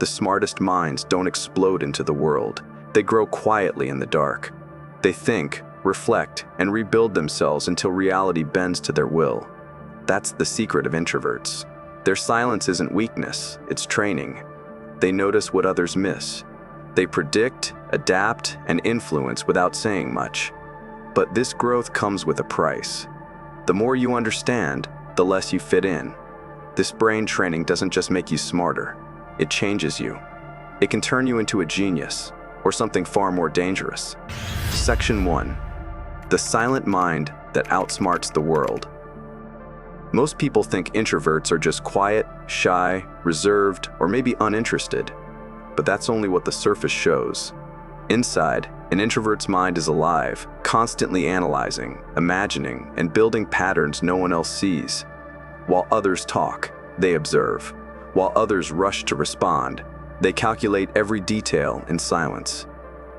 The smartest minds don't explode into the world. They grow quietly in the dark. They think, reflect, and rebuild themselves until reality bends to their will. That's the secret of introverts. Their silence isn't weakness, it's training. They notice what others miss. They predict, adapt, and influence without saying much. But this growth comes with a price. The more you understand, the less you fit in. This brain training doesn't just make you smarter, it changes you. It can turn you into a genius, or something far more dangerous. Section 1. The silent mind that outsmarts the world. Most people think introverts are just quiet, shy, reserved, or maybe uninterested. But that's only what the surface shows. Inside, an introvert's mind is alive, constantly analyzing, imagining, and building patterns no one else sees. While others talk, they observe. While others rush to respond, they calculate every detail in silence.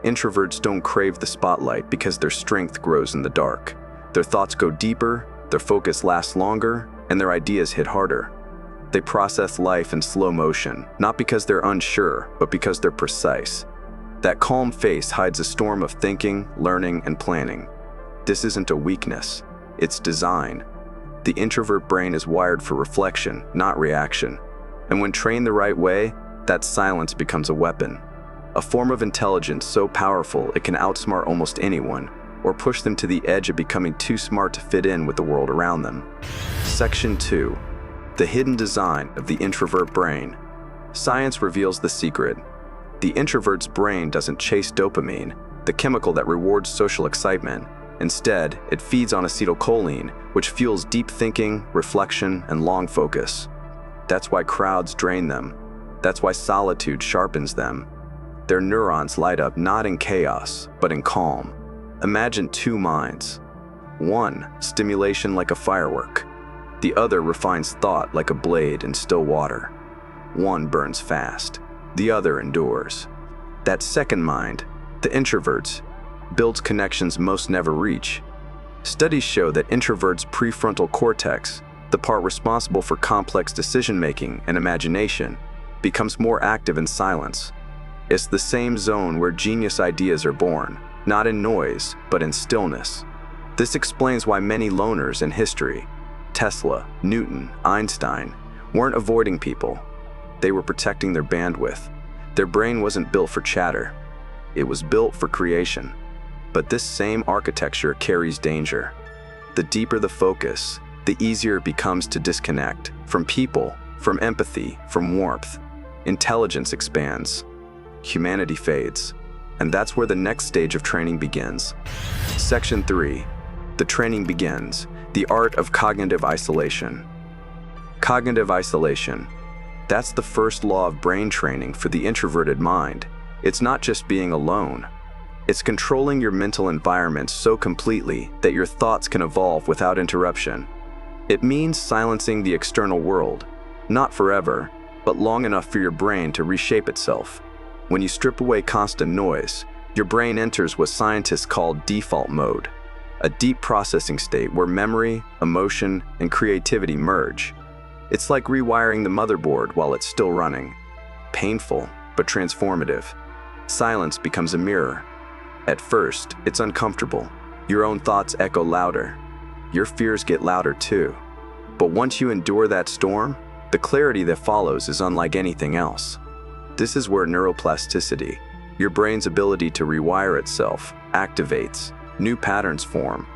Introverts don't crave the spotlight because their strength grows in the dark. Their thoughts go deeper, their focus lasts longer, and their ideas hit harder. They process life in slow motion, not because they're unsure, but because they're precise. That calm face hides a storm of thinking, learning, and planning. This isn't a weakness, it's design. The introvert brain is wired for reflection, not reaction. And when trained the right way, that silence becomes a weapon. A form of intelligence so powerful it can outsmart almost anyone, or push them to the edge of becoming too smart to fit in with the world around them. Section 2. The hidden design of the introvert brain. Science reveals the secret. The introvert's brain doesn't chase dopamine, the chemical that rewards social excitement. Instead, it feeds on acetylcholine, which fuels deep thinking, reflection, and long focus. That's why crowds drain them. That's why solitude sharpens them. Their neurons light up not in chaos, but in calm. Imagine two minds. One, stimulation like a firework. The other refines thought like a blade in still water. One burns fast. The other endures. That second mind, the introverts, builds connections most never reach. Studies show that introverts' prefrontal cortex, the part responsible for complex decision-making and imagination, becomes more active in silence. It's the same zone where genius ideas are born, not in noise, but in stillness. This explains why many loners in history, Tesla, Newton, Einstein, weren't avoiding people. They were protecting their bandwidth. Their brain wasn't built for chatter. It was built for creation. But this same architecture carries danger. The deeper the focus, the easier it becomes to disconnect from people, from empathy, from warmth. Intelligence expands. Humanity fades. And that's where the next stage of training begins. Section 3. The training begins. The art of cognitive isolation. Cognitive isolation. That's the first law of brain training for the introverted mind. It's not just being alone. It's controlling your mental environment so completely that your thoughts can evolve without interruption. It means silencing the external world, not forever, but long enough for your brain to reshape itself. When you strip away constant noise, your brain enters what scientists call default mode, a deep processing state where memory, emotion, and creativity merge. It's like rewiring the motherboard while it's still running. Painful, but transformative. Silence becomes a mirror. At first, it's uncomfortable. Your own thoughts echo louder. Your fears get louder too. But once you endure that storm, the clarity that follows is unlike anything else. This is where neuroplasticity, your brain's ability to rewire itself, activates. New patterns form.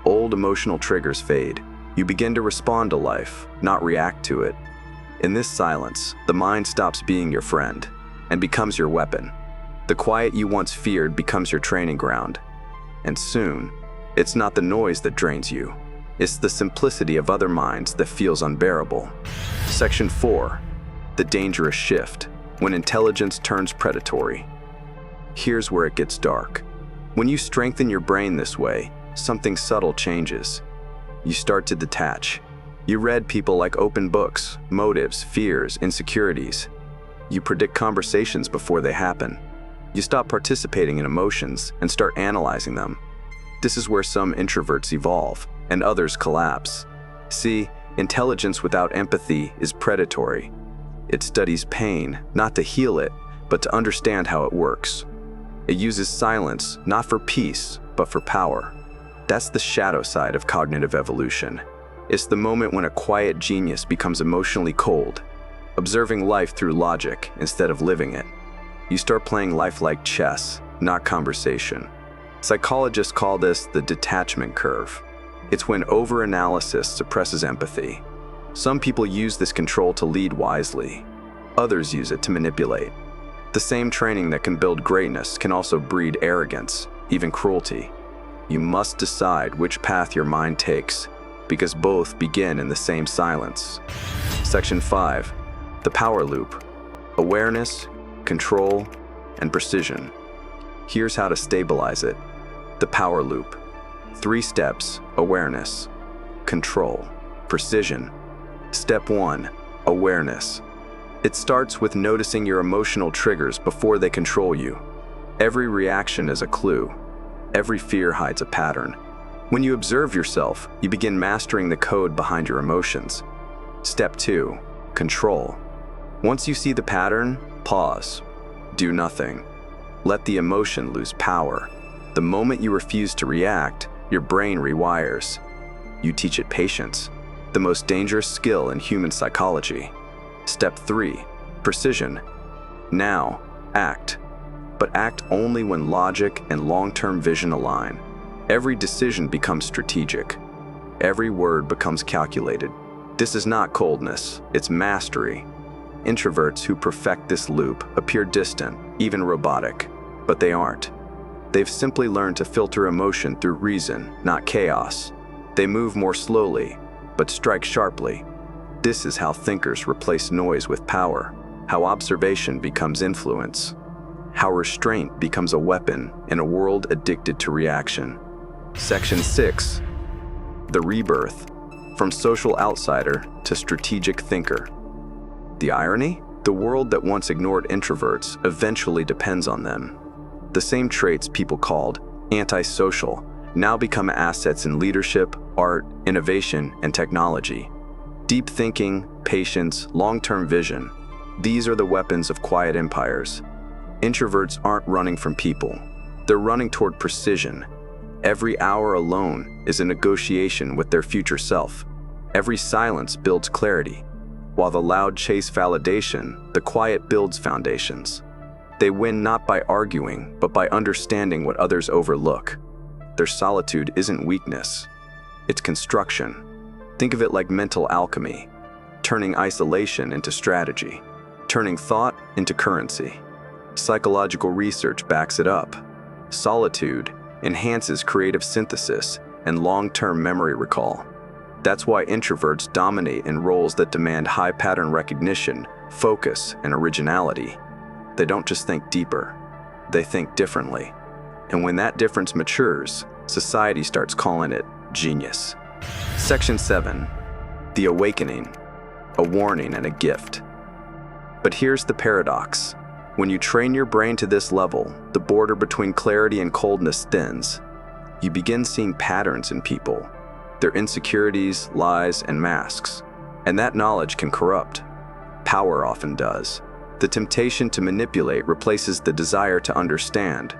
Old emotional triggers fade. You begin to respond to life, not react to it. In this silence, the mind stops being your friend and becomes your weapon. The quiet you once feared becomes your training ground. And soon, it's not the noise that drains you. It's the simplicity of other minds that feels unbearable. Section 4. The dangerous shift, when intelligence turns predatory. Here's where it gets dark. When you strengthen your brain this way, something subtle changes. You start to detach. You read people like open books, motives, fears, insecurities. You predict conversations before they happen. You stop participating in emotions and start analyzing them. This is where some introverts evolve and others collapse. See, intelligence without empathy is predatory. It studies pain, not to heal it, but to understand how it works. It uses silence, not for peace, but for power. That's the shadow side of cognitive evolution. It's the moment when a quiet genius becomes emotionally cold, observing life through logic instead of living it. You start playing life like chess, not conversation. Psychologists call this the detachment curve. It's when overanalysis suppresses empathy. Some people use this control to lead wisely. Others use it to manipulate. The same training that can build greatness can also breed arrogance, even cruelty. You must decide which path your mind takes, because both begin in the same silence. Section 5. The power loop. Awareness, control, and precision. Here's how to stabilize it. The power loop. 3 steps: awareness, control, precision. Step 1. Awareness. It starts with noticing your emotional triggers before they control you. Every reaction is a clue. Every fear hides a pattern. When you observe yourself, you begin mastering the code behind your emotions. Step 2. Control. Once you see the pattern, pause. Do nothing. Let the emotion lose power. The moment you refuse to react, your brain rewires. You teach it patience, the most dangerous skill in human psychology. Step 3. Precision. Now, act. But act only when logic and long-term vision align. Every decision becomes strategic. Every word becomes calculated. This is not coldness, it's mastery. Introverts who perfect this loop appear distant, even robotic, but they aren't. They've simply learned to filter emotion through reason, not chaos. They move more slowly, but strike sharply. This is how thinkers replace noise with power, how observation becomes influence, how restraint becomes a weapon in a world addicted to reaction. Section 6. The rebirth. From social outsider to strategic thinker. The irony? The world that once ignored introverts eventually depends on them. The same traits people called antisocial now become assets in leadership, art, innovation, and technology. Deep thinking, patience, long-term vision. These are the weapons of quiet empires. Introverts aren't running from people. They're running toward precision. Every hour alone is a negotiation with their future self. Every silence builds clarity. While the loud chase validation, the quiet builds foundations. They win not by arguing, but by understanding what others overlook. Their solitude isn't weakness. It's construction. Think of it like mental alchemy, turning isolation into strategy, turning thought into currency. Psychological research backs it up. Solitude enhances creative synthesis and long-term memory recall. That's why introverts dominate in roles that demand high pattern recognition, focus, and originality. They don't just think deeper, they think differently. And when that difference matures, society starts calling it genius. Section 7. The awakening. A warning and a gift. But here's the paradox. When you train your brain to this level, the border between clarity and coldness thins. You begin seeing patterns in people, their insecurities, lies, and masks. And that knowledge can corrupt. Power often does. The temptation to manipulate replaces the desire to understand.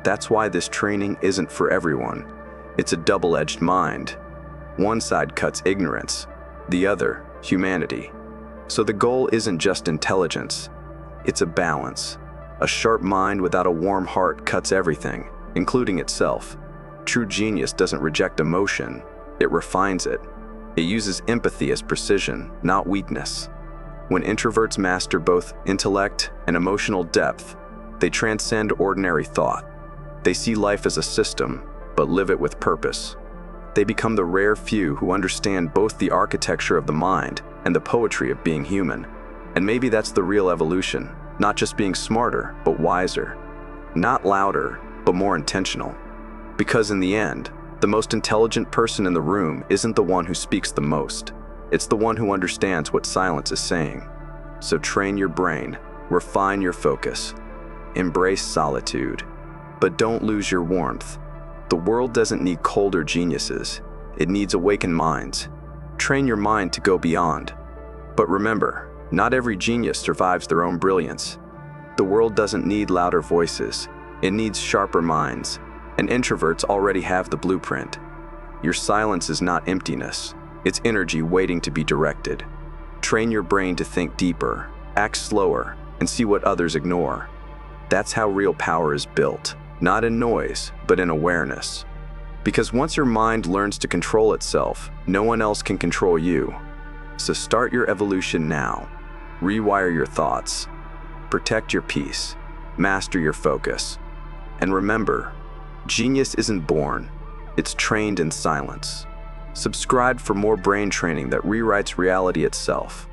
That's why this training isn't for everyone. It's a double-edged mind. One side cuts ignorance, the other, humanity. So the goal isn't just intelligence. It's a balance. A sharp mind without a warm heart cuts everything, including itself. True genius doesn't reject emotion, it refines it. It uses empathy as precision, not weakness. When introverts master both intellect and emotional depth, they transcend ordinary thought. They see life as a system, but live it with purpose. They become the rare few who understand both the architecture of the mind and the poetry of being human. And maybe that's the real evolution, not just being smarter, but wiser. Not louder, but more intentional. Because in the end, the most intelligent person in the room isn't the one who speaks the most. It's the one who understands what silence is saying. So train your brain, refine your focus, embrace solitude, but don't lose your warmth. The world doesn't need colder geniuses, it needs awakened minds. Train your mind to go beyond. But remember, Not every genius survives their own brilliance. The world doesn't need louder voices. It needs sharper minds, and introverts already have the blueprint. Your silence is not emptiness. It's energy waiting to be directed. Train your brain to think deeper, act slower, and see what others ignore. That's how real power is built, not in noise, but in awareness. Because once your mind learns to control itself, no one else can control you. So start your evolution now. Rewire your thoughts. Protect your peace. Master your focus. And remember, genius isn't born, it's trained in silence. Subscribe for more brain training that rewrites reality itself.